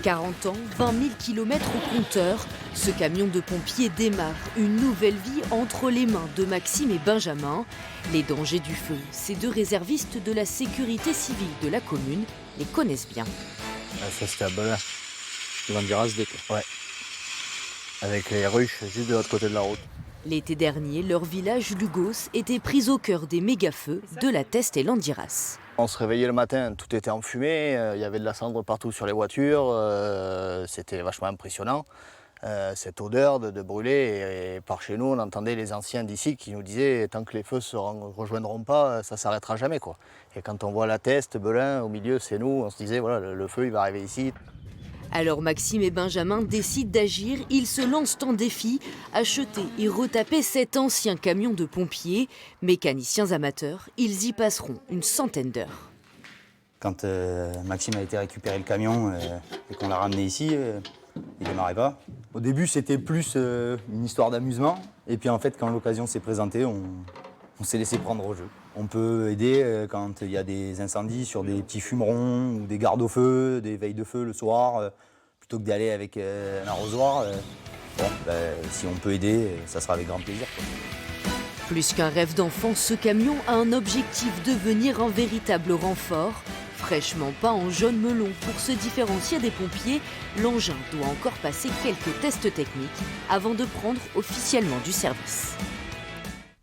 40 ans, 20 000 km au compteur, ce camion de pompiers démarre une nouvelle vie entre les mains de Maxime et Benjamin. Les dangers du feu, ces deux réservistes de la sécurité civile de la commune les connaissent bien. Ça c'était à Belin, l'Andiras D. Ouais. Avec les ruches juste de l'autre côté de la route. L'été dernier, leur village Lugos était pris au cœur des méga-feux de la Teste et l'Andiras. On se réveillait le matin, tout était enfumé, il y avait de la cendre partout sur les voitures, c'était vachement impressionnant. Cette odeur de brûler, et par chez nous on entendait les anciens d'ici qui nous disaient tant que les feux ne se rejoindront pas, ça ne s'arrêtera jamais, quoi. Et quand on voit la Teste, Belin, au milieu c'est nous, on se disait voilà le feu il va arriver ici. Alors Maxime et Benjamin décident d'agir, ils se lancent en défi, acheter et retaper cet ancien camion de pompiers. Mécaniciens amateurs, ils y passeront une centaine d'heures. Quand Maxime a été récupérer le camion et qu'on l'a ramené ici, il démarrait pas. Au début c'était plus une histoire d'amusement, et puis en fait quand l'occasion s'est présentée, on s'est laissé prendre au jeu. On peut aider quand il y a des incendies sur des petits fumerons ou des gardes au feu, des veilles de feu le soir, plutôt que d'aller avec un arrosoir. Si on peut aider, ça sera avec grand plaisir, quoi. Plus qu'un rêve d'enfant, ce camion a un objectif: devenir un véritable renfort. Fraîchement peint en jaune melon pour se différencier des pompiers, l'engin doit encore passer quelques tests techniques avant de prendre officiellement du service.